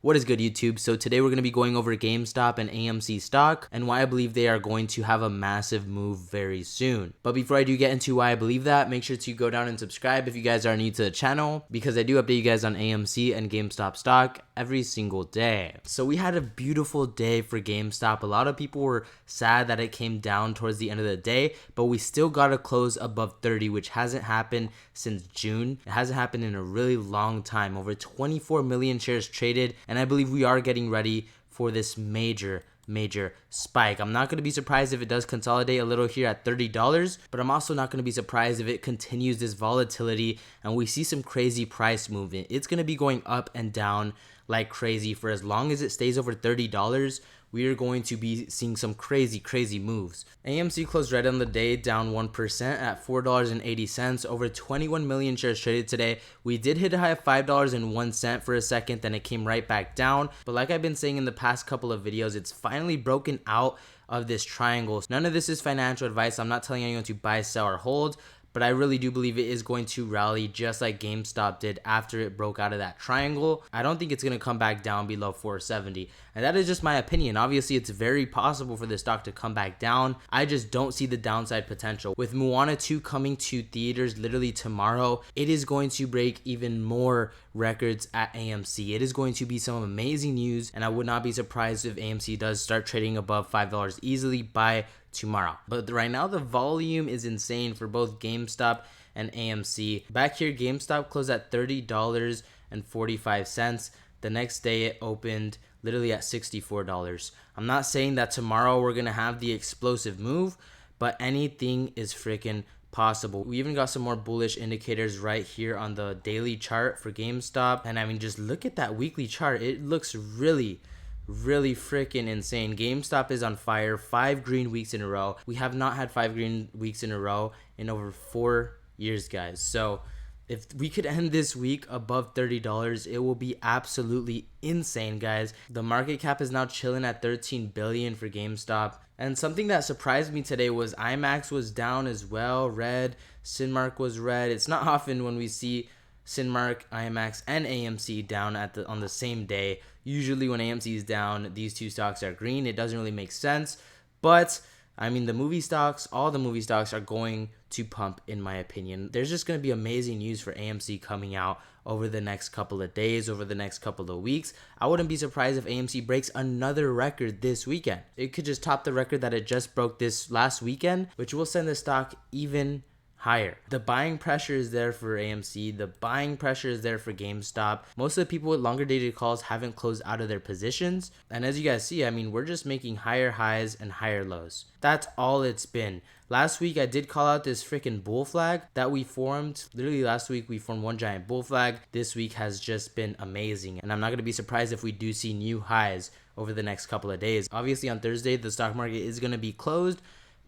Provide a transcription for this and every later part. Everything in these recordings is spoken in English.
What is good, YouTube? So today we're going to be going over GameStop and AMC stock and why I believe they are going to have a massive move very soon. But before I do get into why I believe that, make sure to go down and subscribe if you guys are new to the channel, because I do update you guys on AMC and GameStop stock every single day. So we had a beautiful day for GameStop. A lot of people were sad that it came down towards the end of the day, but we still got to close above 30, which hasn't happened since June. It hasn't happened in a really long time. Over 24 million shares traded, and I believe we are getting ready for this major spike. I'm not going to be surprised if it does consolidate a little here at $30, but I'm also not going to be surprised if it continues this volatility and we see some crazy price movement. It's going to be going up and down like crazy for as long as it stays over $30. We are going to be seeing some crazy moves. AMC closed red on the day, down 1% at $4.80. Over 21 million shares traded today. We did hit a high of $5.01 for a second, then it came right back down. But like I've been saying in the past couple of videos, it's finally broken out of this triangle. None of this is financial advice. I'm not telling anyone to buy, sell, or hold, but I really do believe it is going to rally just like GameStop did after it broke out of that triangle. I don't think it's going to come back down below 470, and that is just my opinion. Obviously, it's very possible for this stock to come back down. I just don't see the downside potential. With Moana 2 coming to theaters literally tomorrow, it is going to break even more records at AMC. It is going to be some amazing news, and I would not be surprised if AMC does start trading above $5 easily by tomorrow. But right now the volume is insane for both GameStop and AMC. Back here, GameStop closed at $30.45. The next day it opened literally at $64. I'm not saying that tomorrow we're gonna have the explosive move, but anything is freaking possible. We even got some more bullish indicators right here on the daily chart for GameStop, and I mean, just look at that weekly chart. It looks really freaking insane. GameStop is on fire. 5 green weeks in a row. We have not had 5 green weeks in a row in over 4 years, guys. So if we could end this week above $30, it will be absolutely insane, guys. The market cap is now chilling at $13 billion for GameStop. And something that surprised me today was IMAX was down as well. Red. Cinemark was red. It's not often when we see Cinemark, IMAX, and AMC down on the same day. Usually when AMC is down, these two stocks are green. It doesn't really make sense. But I mean, the movie stocks, all the movie stocks are going to pump, in my opinion. There's just going to be amazing news for AMC coming out over the next couple of days, over the next couple of weeks. I wouldn't be surprised if AMC breaks another record this weekend. It could just top the record that it just broke this last weekend, which will send the stock even higher. The buying pressure is there for AMC. The buying pressure is there for GameStop. Most of the people with longer dated calls haven't closed out of their positions. And as you guys see, I mean, we're just making higher highs and higher lows. That's all it's been. Last week, I did call out this freaking bull flag that we formed. Literally last week, we formed one giant bull flag. This week has just been amazing. And I'm not going to be surprised if we do see new highs over the next couple of days. Obviously, on Thursday, the stock market is going to be closed,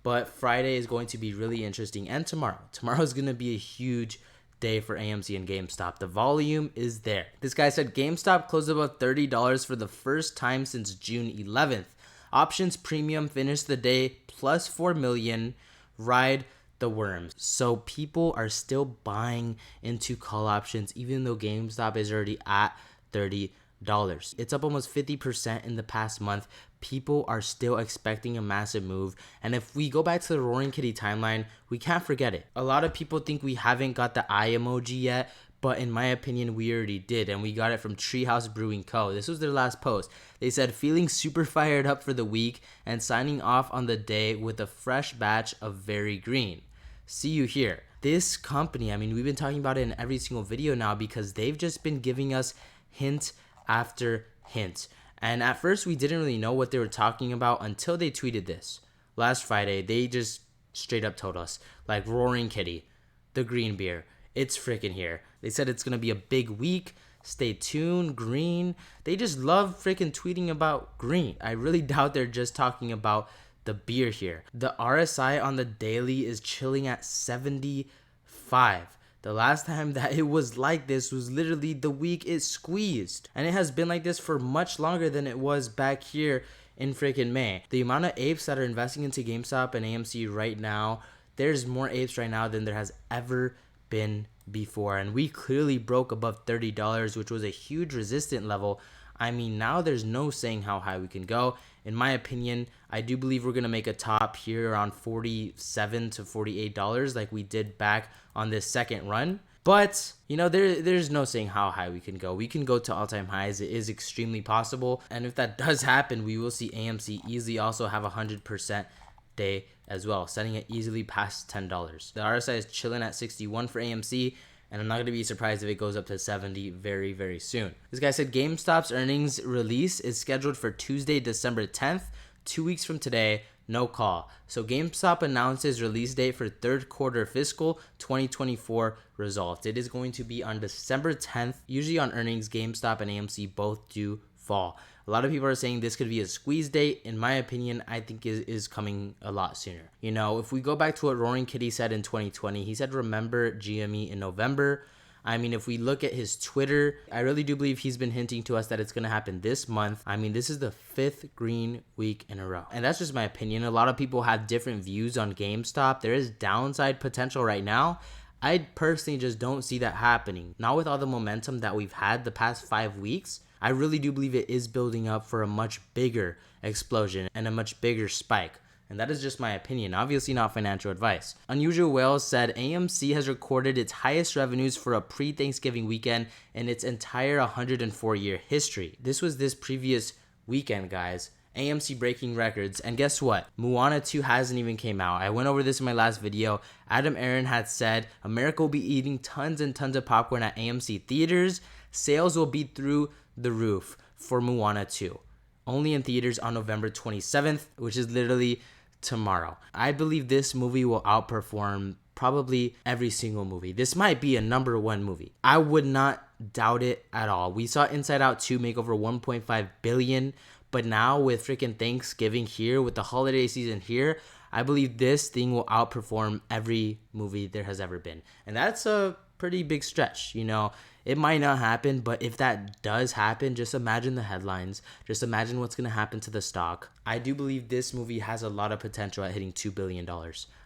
but Friday is going to be really interesting, and tomorrow is going to be a huge day for AMC and GameStop. The volume is there. This guy said GameStop closed above $30 for the first time since June 11th. Options premium finished the day plus 4 million. Ride the worms. So people are still buying into call options even though GameStop is already at $30. It's up almost 50% in the past month. People are still expecting a massive move, and if we go back to the Roaring Kitty timeline, we can't forget it. A lot of people think we haven't got the eye emoji yet, but in my opinion, we already did, and we got it from Treehouse Brewing Co. This was their last post. They said, feeling super fired up for the week and signing off on the day with a fresh batch of Very Green. See you here. This company, I mean, we've been talking about it in every single video now because they've just been giving us hint after hint. And at first, we didn't really know what they were talking about until they tweeted this. Last Friday, they just straight up told us, like, Roaring Kitty, the green beer, it's freaking here. They said it's going to be a big week. Stay tuned, green. They just love freaking tweeting about green. I really doubt they're just talking about the beer here. The RSI on the daily is chilling at 75. The last time that it was like this was literally the week it squeezed. And it has been like this for much longer than it was back here in freaking May. The amount of apes that are investing into GameStop and AMC right now, there's more apes right now than there has ever been before. And we clearly broke above $30, which was a huge resistant level. I mean, now there's no saying how high we can go. In my opinion, I do believe we're going to make a top here around $47 to $48 like we did back on this second run. But, you know, there's no saying how high we can go. We can go to all-time highs. It is extremely possible. And if that does happen, we will see AMC easily also have a 100% day as well, setting it easily past $10. The RSI is chilling at 61 for AMC, and I'm not going to be surprised if it goes up to 70 very, very soon. This guy said GameStop's earnings release is scheduled for Tuesday, December 10th, 2 weeks from today. No call. So GameStop announces release date for third quarter fiscal 2024 results. It is going to be on December 10th. Usually on earnings, GameStop and AMC both do fall. A lot of people are saying this could be a squeeze date. In my opinion, I think is coming a lot sooner. You know, if we go back to what Roaring Kitty said in 2020, he said, remember GME in November. I mean, if we look at his Twitter, I really do believe he's been hinting to us that it's going to happen this month. I mean, this is the 5th green week in a row. And that's just my opinion. A lot of people have different views on GameStop. There is downside potential right now. I personally just don't see that happening. Not with all the momentum that we've had the past 5 weeks. I really do believe it is building up for a much bigger explosion and a much bigger spike. And that is just my opinion, obviously not financial advice. Unusual Whales said AMC has recorded its highest revenues for a pre-Thanksgiving weekend in its entire 104-year history. This was this previous weekend, guys. AMC breaking records. And guess what? Moana 2 hasn't even came out. I went over this in my last video. Adam Aaron had said America will be eating tons and tons of popcorn at AMC theaters. Sales will be through the roof for Moana 2. Only in theaters on November 27th, which is literally tomorrow. I believe this movie will outperform probably every single movie. This might be a #1 movie. I would not doubt it at all. We saw Inside Out 2 make over 1.5 billion, but now with freaking Thanksgiving here, with the holiday season here, I believe this thing will outperform every movie there has ever been. And that's a pretty big stretch, you know. It might not happen, but if that does happen, just imagine the headlines. Just imagine what's going to happen to the stock. I do believe this movie has a lot of potential at hitting $2 billion.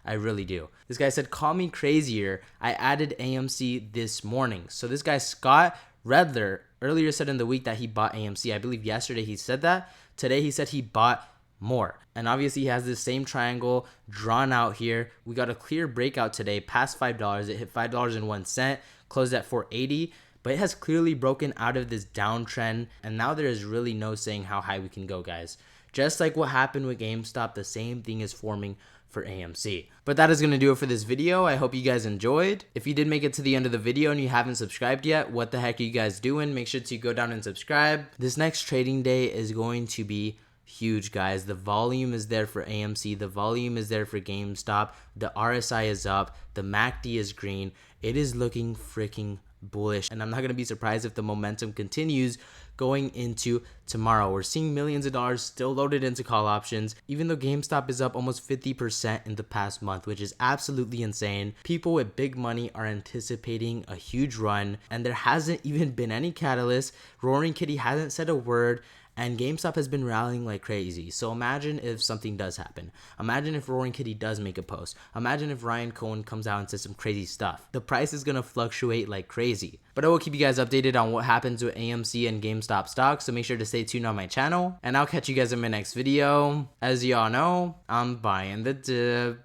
I really do. This guy said, call me crazier. I added AMC this morning. So this guy, Scott Redler, earlier said in the week that he bought AMC. I believe yesterday he said that. Today he said he bought more. And obviously he has this same triangle drawn out here. We got a clear breakout today past $5. It hit $5.01, closed at $4.80. But it has clearly broken out of this downtrend, and now there is really no saying how high we can go, guys. Just like what happened with GameStop, the same thing is forming for AMC. But that is going to do it for this video. I hope you guys enjoyed. If you did make it to the end of the video and you haven't subscribed yet, what the heck are you guys doing? Make sure to go down and subscribe. This next trading day is going to be huge, guys. The volume is there for AMC. The volume is there for GameStop. The RSI is up. The MACD is green. It is looking freaking bullish, and I'm not going to be surprised if the momentum continues going into tomorrow. We're seeing millions of dollars still loaded into call options, even though GameStop is up almost 50% in the past month, which is absolutely insane. People with big money are anticipating a huge run, and there hasn't even been any catalyst. Roaring Kitty hasn't said a word, and GameStop has been rallying like crazy. So imagine if something does happen. Imagine if Roaring Kitty does make a post. Imagine if Ryan Cohen comes out and says some crazy stuff. The price is going to fluctuate like crazy. But I will keep you guys updated on what happens with AMC and GameStop stocks. So make sure to stay tuned on my channel. And I'll catch you guys in my next video. As y'all know, I'm buying the dip.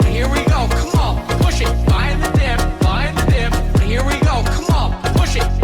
Here we go. Come on. Push it. Buying the dip. Buying the dip. Here we go. Come on. Push it.